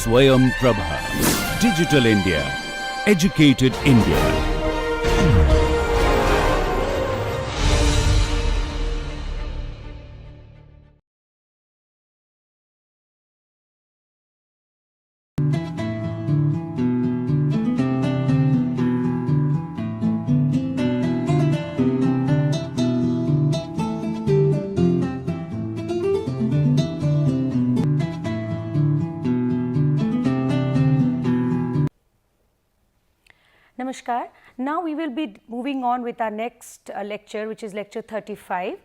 Swayam Prabha. Digital India. Educated India. Namaskar. Now we will be moving on with our next lecture, which is lecture 35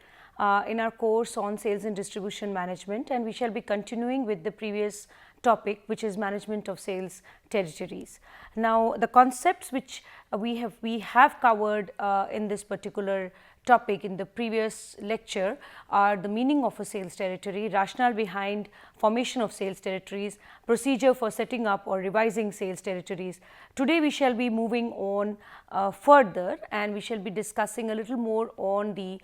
in our course on sales and distribution management, and we shall be continuing with the previous topic, which is management of sales territories. Now the concepts which we have covered in this particular topic in the previous lecture are the meaning of a sales territory, rationale behind formation of sales territories, procedure for setting up or revising sales territories. Today we shall be moving on further, and we shall be discussing a little more on the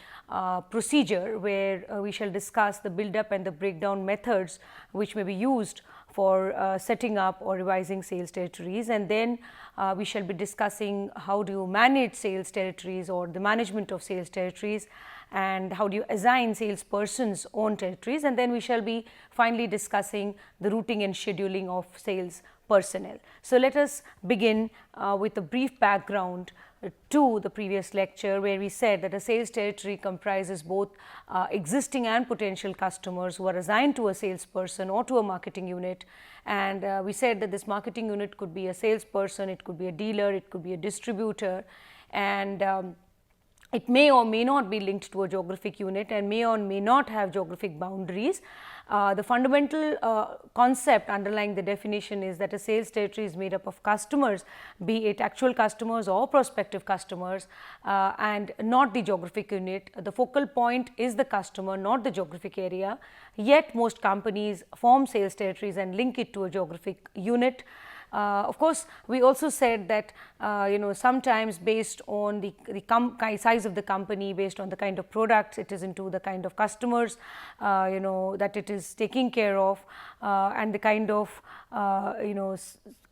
procedure, where we shall discuss the build up and the breakdown methods which may be used for setting up or revising sales territories, and then we shall be discussing how do you manage sales territories or the management of sales territories, and how do you assign salespersons on territories, and then we shall be finally discussing the routing and scheduling of sales personnel. So, let us begin with a brief background to the previous lecture, where we said that a sales territory comprises both existing and potential customers who are assigned to a salesperson or to a marketing unit, and we said that this marketing unit could be a salesperson, it could be a dealer, it could be a distributor, and it may or may not be linked to a geographic unit and may or may not have geographic boundaries. The fundamental concept underlying the definition is that a sales territory is made up of customers, be it actual customers or prospective customers, and not the geographic unit. The focal point is the customer, not the geographic area, yet most companies form sales territories and link it to a geographic unit. Of course, we also said that sometimes based on the size of the company, based on the kind of products it is into, the kind of customers that it is taking care of, and the kind of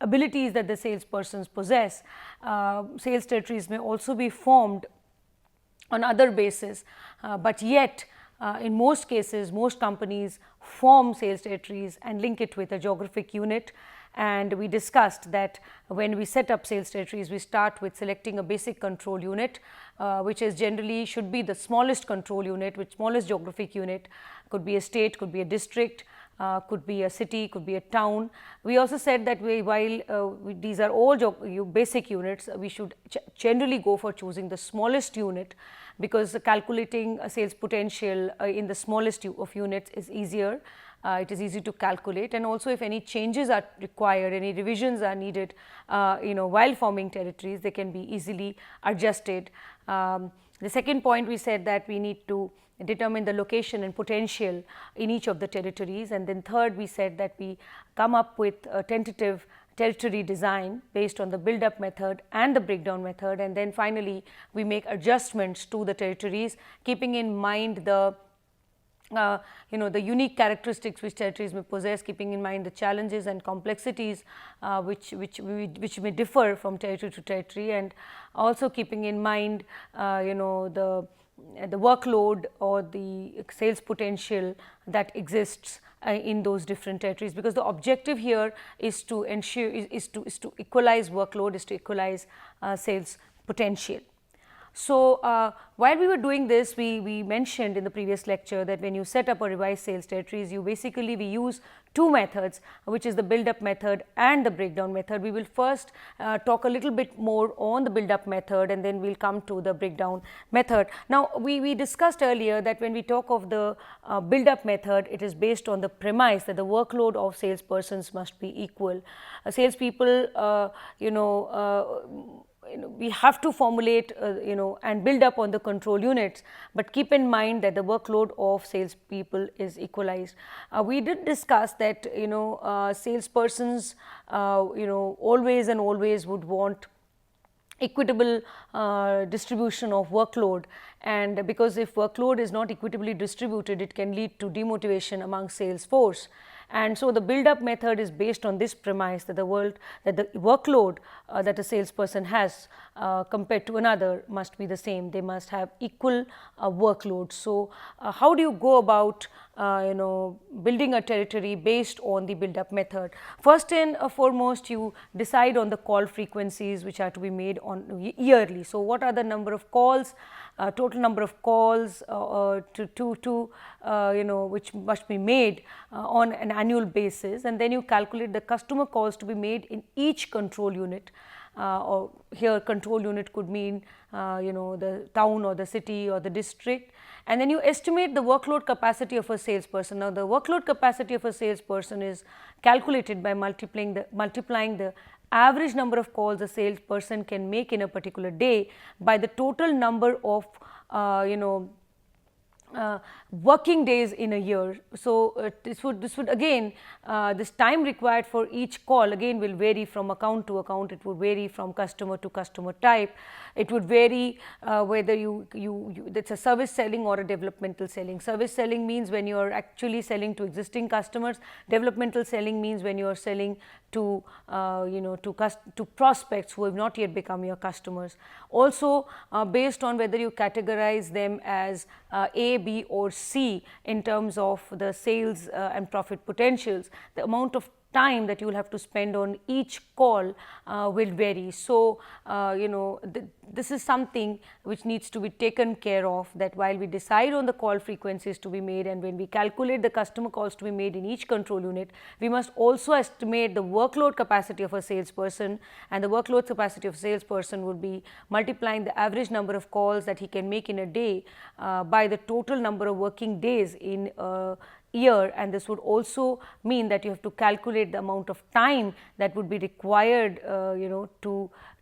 abilities that the salespersons possess, sales territories may also be formed on other basis, but yet in most cases most companies form sales territories and link it with a geographic unit. And we discussed that when we set up sales territories, we start with selecting a basic control unit, which is generally should be the smallest control unit, which smallest geographic unit, could be a state, could be a district, could be a city, could be a town. We also said that while these are all basic units, we should generally go for choosing the smallest unit, because calculating a sales potential in the smallest of units is easier. It is easy to calculate, and also if any changes are required, any revisions are needed while forming territories, they can be easily adjusted. The second point, we said that we need to determine the location and potential in each of the territories, and then third, we said that we come up with a tentative territory design based on the build up method and the breakdown method, and then finally we make adjustments to the territories, keeping in mind the the unique characteristics which territories may possess, keeping in mind the challenges and complexities which may differ from territory to territory, and also keeping in mind the workload or the sales potential that exists in those different territories, because the objective here is to ensure is to equalize workload, is to equalize sales potential. So, while we were doing this, we mentioned in the previous lecture that when you set up or revise sales territories, we use two methods, which is the build up method and the breakdown method. We will first talk a little bit more on the build up method, and then we will come to the breakdown method. Now, we discussed earlier that when we talk of the build up method, it is based on the premise that the workload of salespersons must be equal. Salespeople we have to formulate and build up on the control units, but keep in mind that the workload of salespeople is equalized. We did discuss that salespersons always and always would want equitable distribution of workload, and because if workload is not equitably distributed, it can lead to demotivation among sales force. And so the build up method is based on this premise that the workload that a salesperson has compared to another must be the same. They must have equal workload. So how do you go about building a territory based on the build up method? First and foremost, you decide on the call frequencies which are to be made on yearly. So what are the number of calls, total number of calls which must be made on an annual basis, and then you calculate the customer calls to be made in each control unit. Or here control unit could mean the town or the city or the district, and then you estimate the workload capacity of a salesperson. Now the workload capacity of a salesperson is calculated by multiplying the average number of calls a salesperson can make in a particular day by the total number of working days in a year. So this would again this time required for each call again will vary from account to account. It would vary from customer to customer type. It would vary whether it's a service selling or a developmental selling. Service selling means when you are actually selling to existing customers. Developmental selling means when you are selling to to prospects who have not yet become your customers. Also based on whether you categorize them as A, B or C in terms of the sales and profit potentials, the amount of time that you will have to spend on each call will vary. So this is something which needs to be taken care of, that while we decide on the call frequencies to be made and when we calculate the customer calls to be made in each control unit, we must also estimate the workload capacity of a salesperson, and the workload capacity of a salesperson would be multiplying the average number of calls that he can make in a day by the total number of working days in a year, and this would also mean that you have to calculate the amount of time that would be required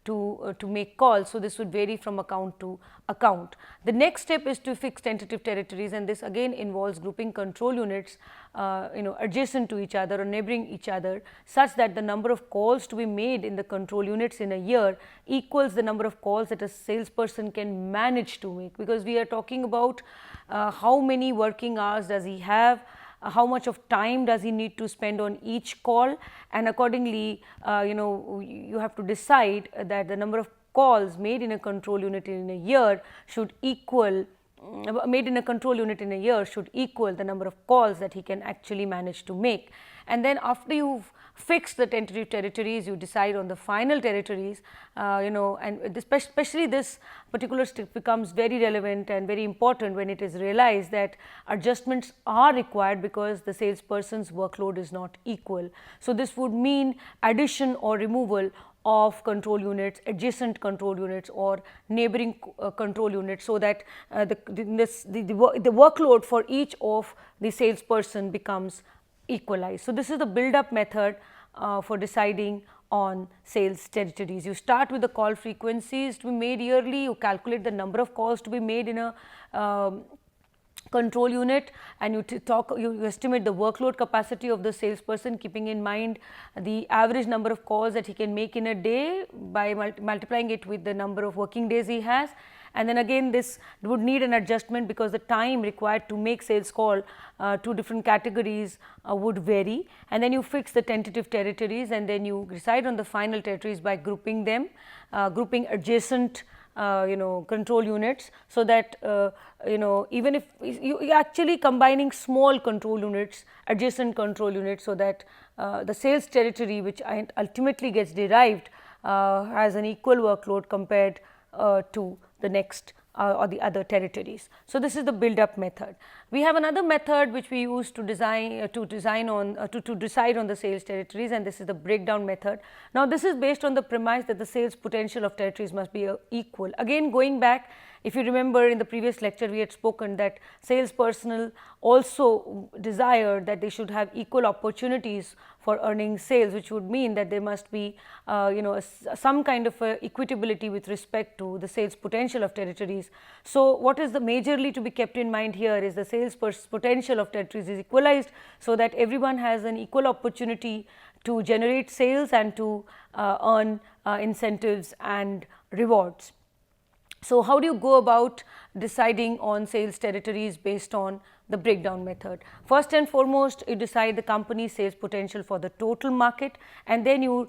to make calls. So this would vary from account to account. The next step is to fix tentative territories, and this again involves grouping control units adjacent to each other or neighboring each other, such that the number of calls to be made in the control units in a year equals the number of calls that a salesperson can manage to make, because we are talking about how many working hours does he have, how much of time does he need to spend on each call, and accordingly you have to decide that the number of calls made in a control unit in a year should equal the number of calls that he can actually manage to make. And then after you've fixed the tentative territories, you decide on the final territories, and especially this particular step becomes very relevant and very important when it is realized that adjustments are required because the salesperson's workload is not equal. So this would mean addition or removal of control units, adjacent control units or neighboring control units, so that the workload for each of the salesperson becomes equalized. So this is the build up method for deciding on sales territories. You start with the call frequencies to be made yearly, you calculate the number of calls to be made in a control unit, and you estimate the workload capacity of the salesperson, keeping in mind the average number of calls that he can make in a day by multiplying it with the number of working days he has. And then again this would need an adjustment because the time required to make sales call to different categories would vary, and then you fix the tentative territories, and then you decide on the final territories by grouping them, grouping adjacent control units, so that even if you actually combining small control units, adjacent control units, so that the sales territory which ultimately gets derived has an equal workload compared to the next or the other territories. So this is the build up method. We have another method which we use to decide on the sales territories, and this is the breakdown method. Now this is based on the premise that the sales potential of territories must be equal. Again, going back, if you remember in the previous lecture we had spoken that sales personnel also desire that they should have equal opportunities for earning sales, which would mean that there must be some kind of equitability with respect to the sales potential of territories. So what is the majorly to be kept in mind here is the sales potential of territories is equalized, so that everyone has an equal opportunity to generate sales and to earn incentives and rewards. So how do you go about deciding on sales territories based on the breakdown method. First and foremost, you decide the company's sales potential for the total market, and then you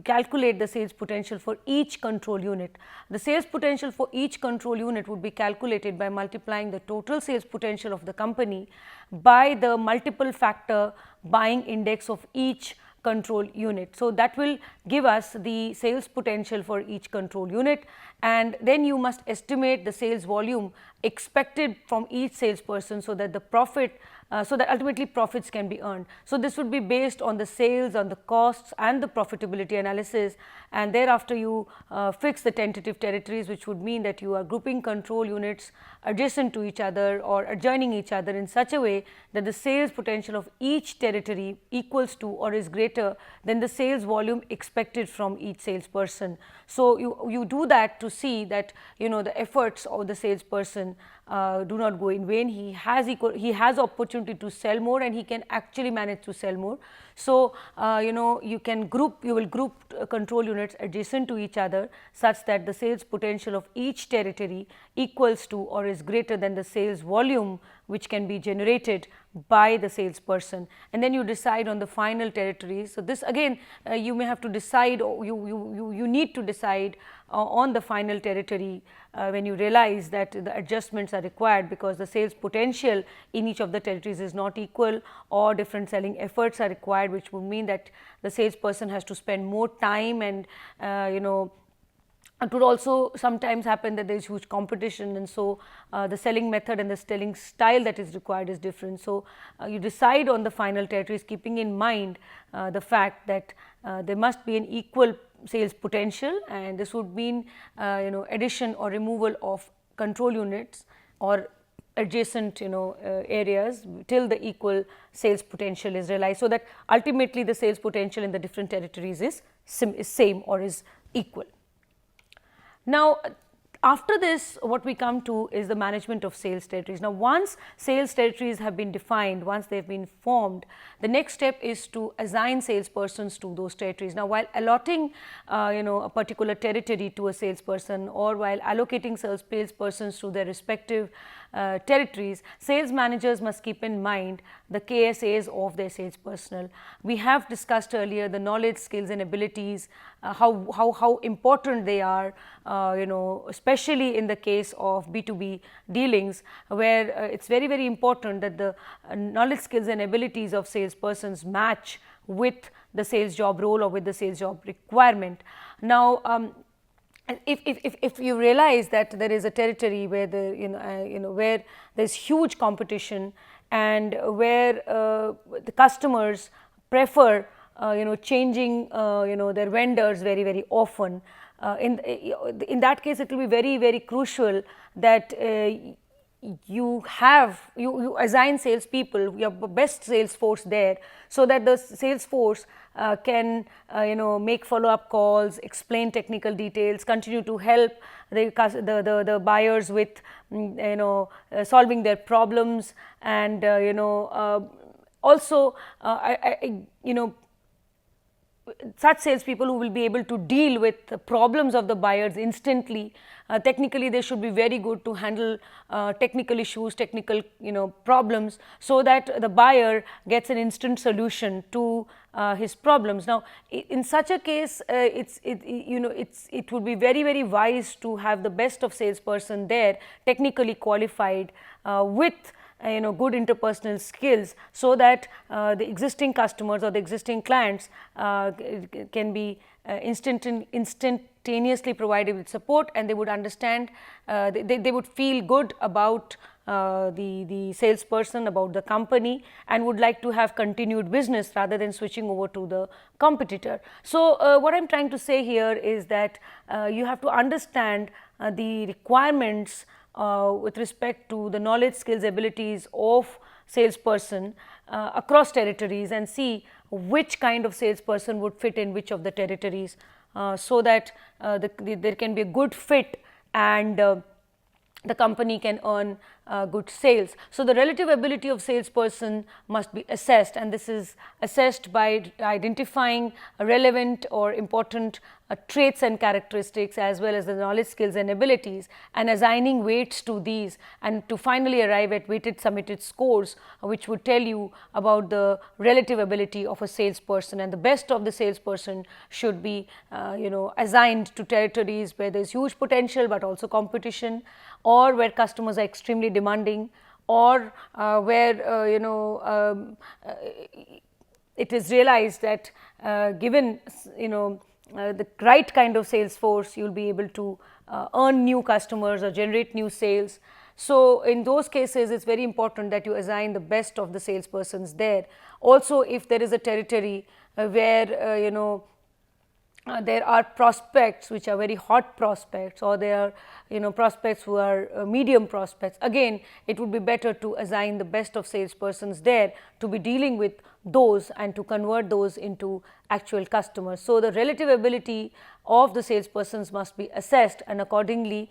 calculate the sales potential for each control unit. The sales potential for each control unit would be calculated by multiplying the total sales potential of the company by the multiple factor buying index of each control unit. So, that will give us the sales potential for each control unit, and then you must estimate the sales volume expected from each salesperson, so that the profit so that ultimately profits can be earned. So, this would be based on the sales, on the costs and the profitability analysis, and thereafter you fix the tentative territories, which would mean that you are grouping control units adjacent to each other or adjoining each other in such a way that the sales potential of each territory equals to or is greater than the sales volume expected from each salesperson. So, you do that to see that the efforts of the salesperson do not go in vain. He has opportunity to sell more, and he can actually manage to sell more. So, you will group control units adjacent to each other such that the sales potential of each territory equals to or is greater than the sales volume which can be generated by the salesperson, and then you decide on the final territories. So, this again you may have to decide, or you need to decide on the final territory when you realize that the adjustments are required, because the sales potential in each of the territories is not equal, or different selling efforts are required, which would mean that the salesperson has to spend more time, and it would also sometimes happen that there is huge competition, and so the selling method and the selling style that is required is different. So, you decide on the final territories, keeping in mind the fact that there must be an equal sales potential, and this would mean addition or removal of control units or adjacent areas till the equal sales potential is realized, so that ultimately the sales potential in the different territories is same or is equal. Now, after this, what we come to is the management of sales territories. Now, once sales territories have been defined, once they have been formed, the next step is to assign salespersons to those territories. Now, while allotting a particular territory to a salesperson, or while allocating salespersons to their respective territories, sales managers must keep in mind the KSAs of their sales personnel. We have discussed earlier the knowledge, skills and abilities, how important they are, especially in the case of B2B dealings, where it's very important that the knowledge, skills and abilities of salespersons match with the sales job role or with the sales job requirement. Now, if you realize that there is a territory where where there is huge competition, and where the customers prefer changing their vendors very often, in that case it will be very crucial that you assign salespeople, your best sales force there, so that the sales force can make follow-up calls, explain technical details, continue to help the buyers with solving their problems, and also such salespeople who will be able to deal with the problems of the buyers instantly. Technically, they should be very good to handle technical issues, technical problems, so that the buyer gets an instant solution to his problems. Now, in such a case, it would be very wise to have the best of salesperson there, technically qualified, with good interpersonal skills, so that the existing customers or the existing clients can be instantaneously provided with support, and they would understand, they would feel good about the salesperson, about the company, and would like to have continued business rather than switching over to the competitor. So, what I am trying to say here is that you have to understand the requirements with respect to the knowledge, skills, abilities of salesperson across territories, and see which kind of salesperson would fit in which of the territories, so that there can be a good fit, and the company can earn good sales. So, the relative ability of salesperson must be assessed, and this is assessed by identifying relevant or important traits and characteristics as well as the knowledge, skills and abilities, and assigning weights to these, and to finally arrive at weighted summated scores, which would tell you about the relative ability of a salesperson. And the best of the salesperson should be assigned to territories where there is huge potential but also competition, or where customers are extremely demanding, or where it is realized that given the right kind of sales force, you will be able to earn new customers or generate new sales. So, in those cases, it is very important that you assign the best of the salespersons there. Also, if there is a territory where there are prospects which are very hot prospects, or there are prospects who are medium prospects, again it would be better to assign the best of salespersons there to be dealing with those and to convert those into actual customers. So, the relative ability of the salespersons must be assessed, and accordingly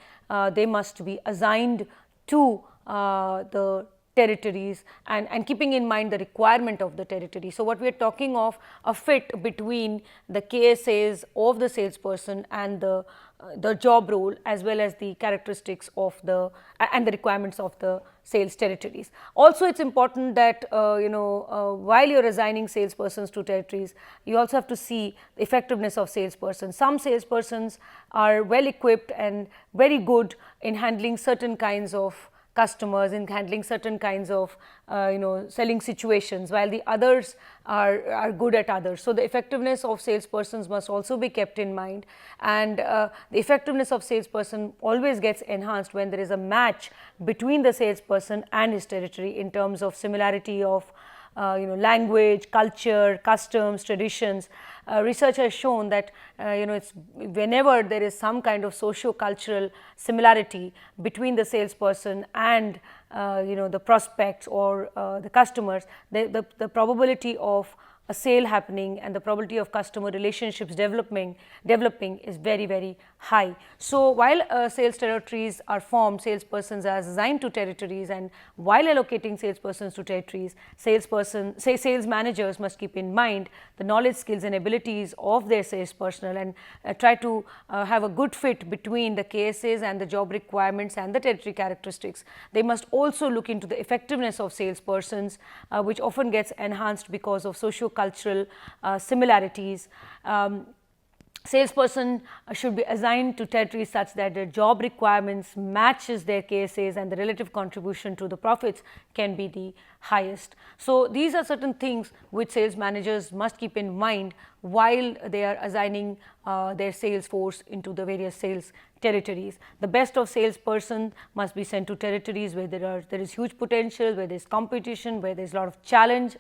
they must be assigned to the territories, and keeping in mind the requirement of the territory. So, what we are talking of a fit between the KSAs of the salesperson and the job role, as well as the characteristics of the and the requirements of the sales territories. Also, it is important that while you are assigning salespersons to territories, you also have to see the effectiveness of salespersons. Some salespersons are well equipped and very good in handling certain kinds of customers, in handling certain kinds of selling situations, while the others are good at others. So, the effectiveness of salespersons must also be kept in mind, and the effectiveness of salesperson always gets enhanced when there is a match between the salesperson and his territory in terms of similarity of language, culture, customs, traditions. Research has shown that it's whenever there is some kind of socio-cultural similarity between the salesperson and the prospects or the customers, the probability of a sale happening and the probability of customer relationships developing is very, very high. So, while sales territories are formed, salespersons are assigned to territories, and while allocating salespersons to territories, sales managers must keep in mind the knowledge, skills and abilities of their sales personnel, and try to have a good fit between the KSAs and the job requirements and the territory characteristics. They must also look into the effectiveness of salespersons, which often gets enhanced because of socio-cultural similarities. Salesperson should be assigned to territories such that their job requirements matches their KSAs and the relative contribution to the profits can be the highest. So, these are certain things which sales managers must keep in mind while they are assigning their sales force into the various sales territories. The best of salesperson must be sent to territories where there is huge potential, where there is competition, where there is a lot of challenge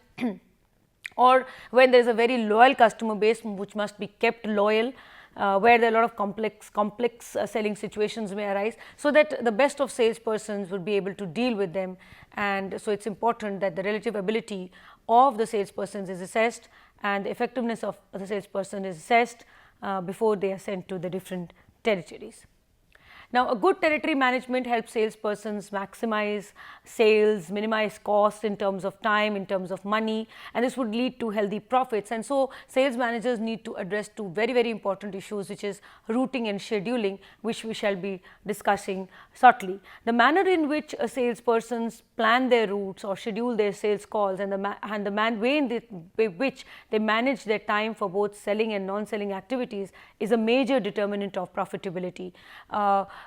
or when there is a very loyal customer base which must be kept loyal, where there are a lot of complex selling situations may arise, so that the best of salespersons would be able to deal with them. And so, it is important that the relative ability of the salespersons is assessed and the effectiveness of the salesperson is assessed before they are sent to the different territories. Now, a good territory management helps salespersons maximize sales, minimize costs in terms of time, in terms of money, and this would lead to healthy profits. And so, sales managers need to address two very, very important issues, which is routing and scheduling, which we shall be discussing shortly. The manner in which salespersons plan their routes or schedule their sales calls, and the way in which they manage their time for both selling and non-selling activities is a major determinant of profitability.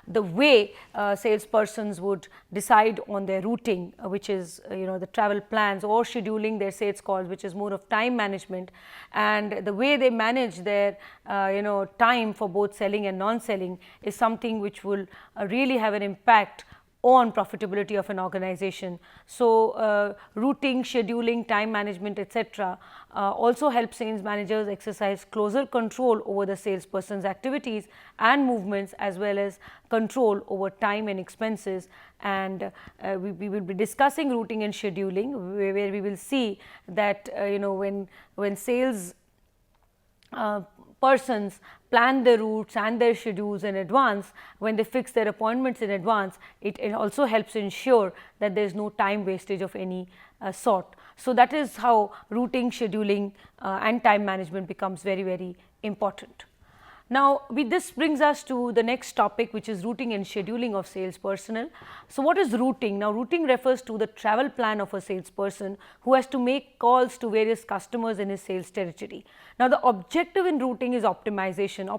The way salespersons would decide on their routing, which is the travel plans, or scheduling their sales calls, which is more of time management, and the way they manage their time for both selling and non-selling is something which will really have an impact on profitability of an organization. So, routing, scheduling, time management, etc. Also help sales managers exercise closer control over the salesperson's activities and movements, as well as control over time and expenses. And we will be discussing routing and scheduling, where we will see that when sales persons plan their routes and their schedules in advance, when they fix their appointments in advance, it also helps ensure that there is no time wastage of any sort. So, that is how routing, scheduling and time management becomes very, very important. Now, this brings us to the next topic, which is routing and scheduling of sales personnel. So, what is routing? Now, routing refers to the travel plan of a salesperson who has to make calls to various customers in his sales territory. Now, the objective in routing is optimization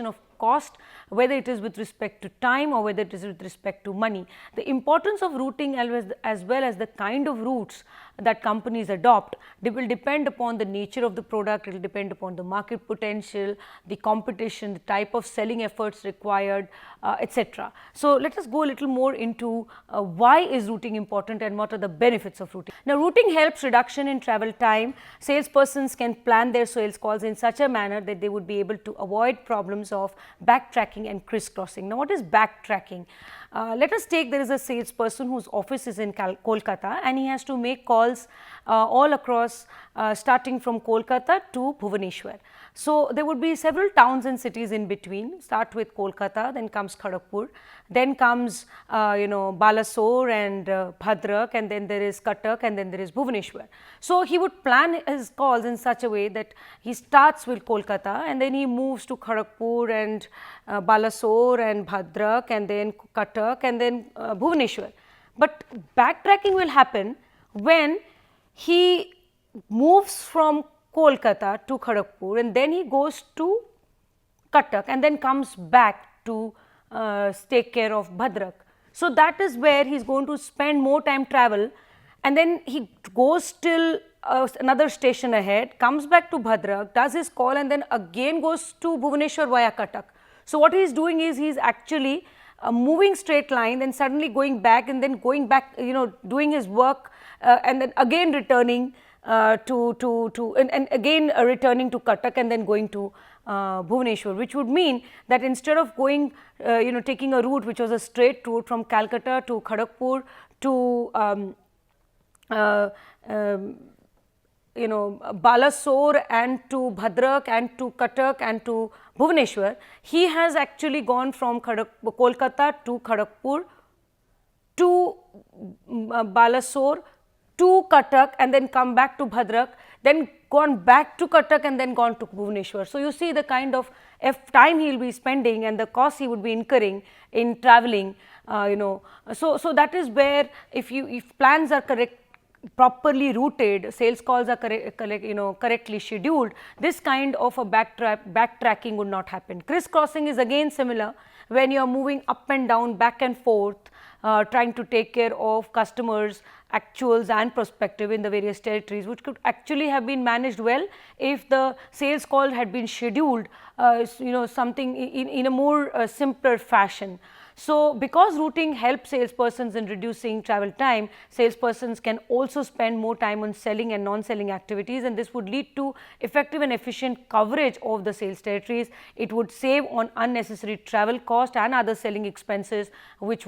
of cost, whether it is with respect to time or whether it is with respect to money. The importance of routing as well as the kind of routes that companies adopt will depend upon the nature of the product, it will depend upon the market potential, the competition, the type of selling efforts required, etc. So, let us go a little more into why is routing important and what are the benefits of routing. Now, routing helps reduction in travel time. Salespersons can plan their sales calls in such a manner that they would be able to avoid problems of backtracking and crisscrossing. Now, what is backtracking? Let us take there is a salesperson whose office is in Kolkata and he has to make calls all across starting from Kolkata to Bhubaneswar. So, there would be several towns and cities in between, start with Kolkata, then comes Kharagpur, then comes Balasore and Bhadrak, and then there is Cuttack, and then there is Bhubaneswar. So, he would plan his calls in such a way that he starts with Kolkata and then he moves to Kharagpur and Balasore and Bhadrak and then Cuttack and then Bhubaneswar. But backtracking will happen when he moves from Kolkata to Kharagpur and then he goes to Cuttack and then comes back to take care of Bhadrak. So, that is where he is going to spend more time travel and then he goes till another station ahead, comes back to Bhadrak, does his call and then again goes to Bhubaneswar via Cuttack. So, what he is doing is he is actually moving straight line, then suddenly going back and then going back, doing his work and then again returning and again returning to Cuttack and then going to Bhubaneswar, which would mean that instead of going, taking a route which was a straight route from Calcutta to Kharagpur to Balasore and to Bhadrak and to Cuttack and to Bhubaneswar, he has actually gone from Kolkata to Kharagpur to Balasore to Cuttack and then come back to Bhadrak, then gone back to Cuttack and then gone to Bhubaneswar. So, you see the kind of time he will be spending and the cost he would be incurring in travelling, So, that is where if plans are properly routed, sales calls are correctly scheduled, this kind of a backtracking would not happen. Crisscrossing is again similar when you are moving up and down, back and forth, trying to take care of customers, actuals and prospective in the various territories, which could actually have been managed well if the sales call had been scheduled something in a more simpler fashion. So, because routing helps salespersons in reducing travel time, salespersons can also spend more time on selling and non-selling activities, and this would lead to effective and efficient coverage of the sales territories. It would save on unnecessary travel cost and other selling expenses, which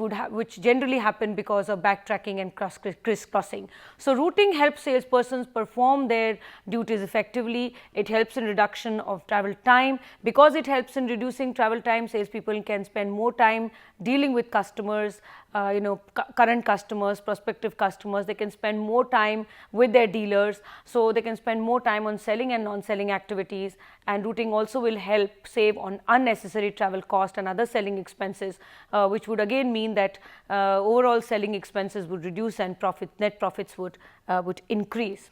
generally happen because of backtracking and crisscrossing. So, routing helps salespersons perform their duties effectively. It helps in reduction of travel time. Because it helps in reducing travel time, salespeople can spend more time dealing with customers, current customers, prospective customers. They can spend more time with their dealers. So, they can spend more time on selling and non-selling activities, and routing also will help save on unnecessary travel cost and other selling expenses, which would again mean that overall selling expenses would reduce and net profits would increase.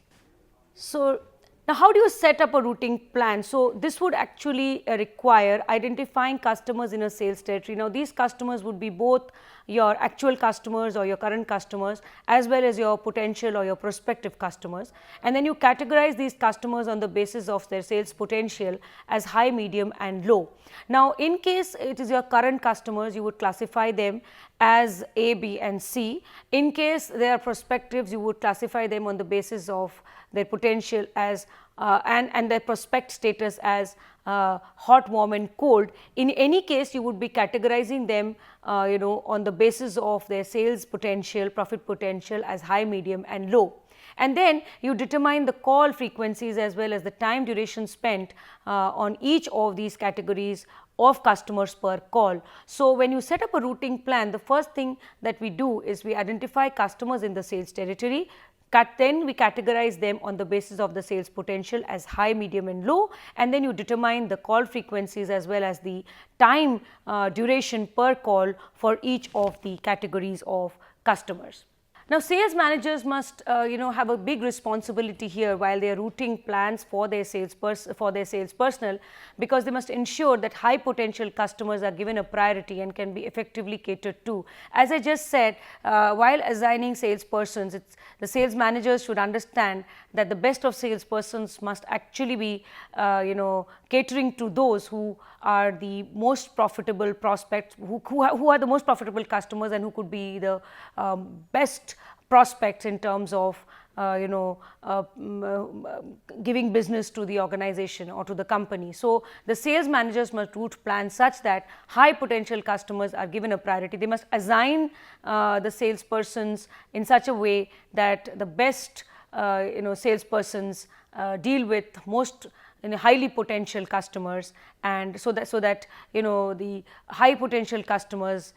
So, now, how do you set up a routing plan? So, this would actually require identifying customers in a sales territory. Now, these customers would be both your actual customers or your current customers as well as your potential or your prospective customers, and then you categorize these customers on the basis of their sales potential as high, medium and low. Now, in case it is your current customers, you would classify them as A, B and C. In case they are prospectives, you would classify them on the basis of their potential as and their prospect status as hot, warm and cold. In any case, you would be categorizing them on the basis of their sales potential, profit potential as high, medium and low. And then you determine the call frequencies as well as the time duration spent on each of these categories of customers per call. So, when you set up a routing plan, the first thing that we do is we identify customers in the sales territory, then we categorize them on the basis of the sales potential as high, medium and low, and then you determine the call frequencies as well as the time duration per call for each of the categories of customers. Now, sales managers must have a big responsibility here while they are routing plans for their sales personnel, because they must ensure that high potential customers are given a priority and can be effectively catered to. As I just said, while assigning salespersons, the sales managers should understand that the best of salespersons must actually be catering to those who are the most profitable prospects, who are the most profitable customers, and who could be the best prospects in terms of giving business to the organization or to the company. So, the sales managers must route plans such that high potential customers are given a priority. They must assign the salespersons in such a way that the best salespersons deal with most highly potential customers, and so that the high potential customers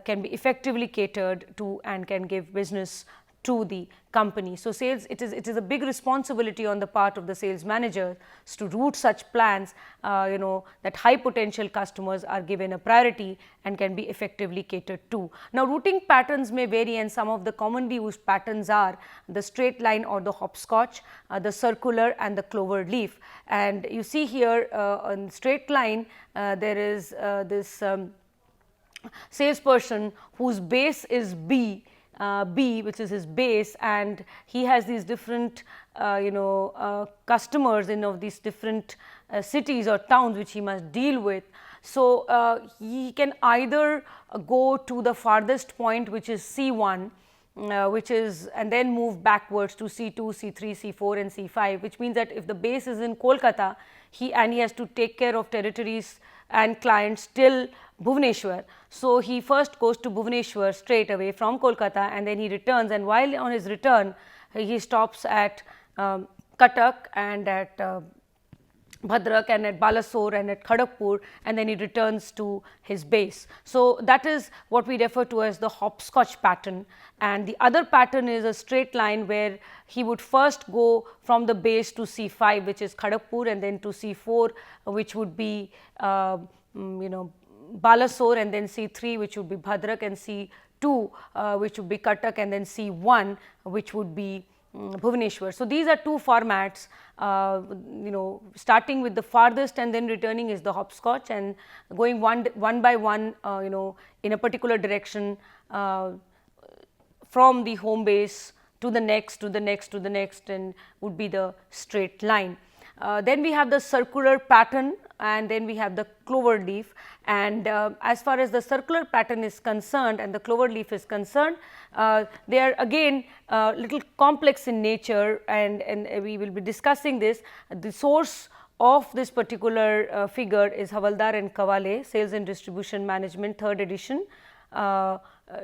can be effectively catered to and can give business to the company. So, sales, it is a big responsibility on the part of the sales managers to route such plans that high potential customers are given a priority and can be effectively catered to. Now, routing patterns may vary, and some of the commonly used patterns are the straight line or the hopscotch, the circular and the clover leaf. And you see here on straight line there is this salesperson whose base is B, which is his base, and he has these different customers in these different cities or towns which he must deal with. So, he can either go to the farthest point, which is C1, and then move backwards to C2, C3, C4 and C5, which means that if the base is in Kolkata, he has to take care of territories and clients till Bhubaneswar. So, he first goes to Bhubaneswar straight away from Kolkata, and then he returns, and while on his return he stops at Cuttack and at Bhadrak and at Balasore and at Kharagpur, and then he returns to his base. So, that is what we refer to as the hopscotch pattern, and the other pattern is a straight line where he would first go from the base to C5, which is Kharagpur, and then to C4, which would be Balasore, and then C3, which would be Bhadrak, and C2, which would be Cuttack, and then C1, which would be Bhubaneswar. So, these are two formats, starting with the farthest and then returning is the hopscotch, and going one by one in a particular direction from the home base to the next, to the next, to the next, and would be the straight line. Then we have the circular pattern, and then we have the clover leaf, and as far as the circular pattern is concerned and the clover leaf is concerned, they are again little complex in nature, and we will be discussing this. The source of this particular figure is Havaldar and Kawale, Sales and Distribution Management, 3rd edition,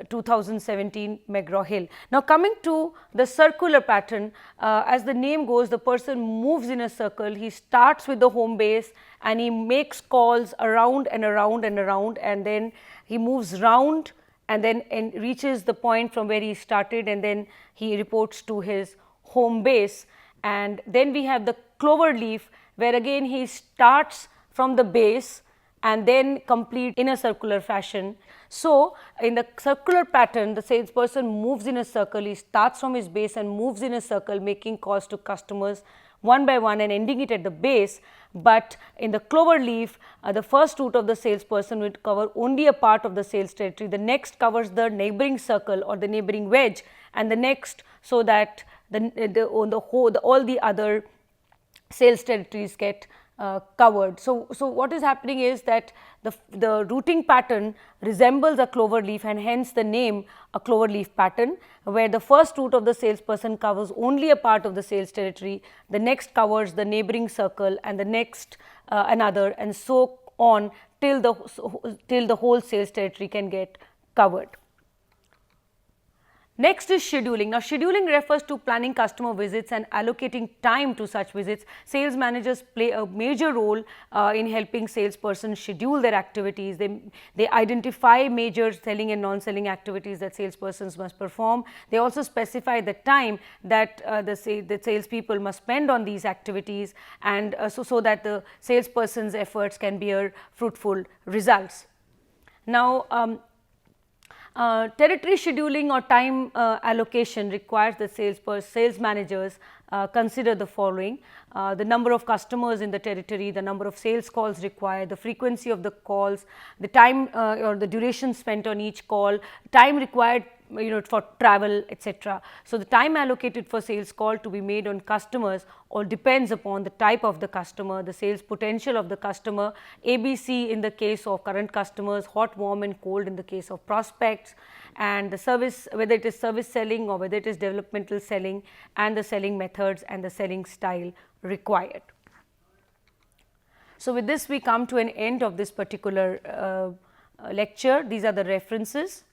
2017, McGraw-Hill. Now, coming to the circular pattern, as the name goes, the person moves in a circle. He starts with the home base and he makes calls around and around and around, and then he moves round and then reaches the point from where he started, and then he reports to his home base. And then we have the clover leaf, where again he starts from the base and then complete in a circular fashion. So, in the circular pattern, the salesperson moves in a circle. He starts from his base and moves in a circle, making calls to customers one by one and ending it at the base. But in the clover leaf, the first route of the salesperson will cover only a part of the sales territory. The next covers the neighboring circle or the neighboring wedge, and the next, so that all the other sales territories get covered. So, what is happening is that the routing pattern resembles a clover leaf, and hence the name a clover leaf pattern, where the first route of the salesperson covers only a part of the sales territory, the next covers the neighboring circle, and the next another, and so on till the whole sales territory can get covered. Next is scheduling. Now, scheduling refers to planning customer visits and allocating time to such visits. Sales managers play a major role in helping salespersons schedule their activities. They identify major selling and non-selling activities that salespersons must perform. They also specify the time that the salespeople must spend on these activities, and so that the salesperson's efforts can bear fruitful results. Now, territory scheduling or time allocation requires the sales managers consider the following: the number of customers in the territory, the number of sales calls required, the frequency of the calls, the time or the duration spent on each call, time required for travel, etc. So, the time allocated for sales call to be made on customers all depends upon the type of the customer, the sales potential of the customer, ABC in the case of current customers, hot, warm and cold in the case of prospects, and the service, whether it is service selling or whether it is developmental selling, and the selling methods and the selling style required. So, with this we come to an end of this particular lecture. These are the references,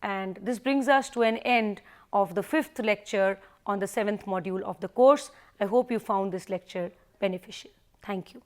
and this brings us to an end of the 5th lecture on the 7th module of the course. I hope you found this lecture beneficial. Thank you.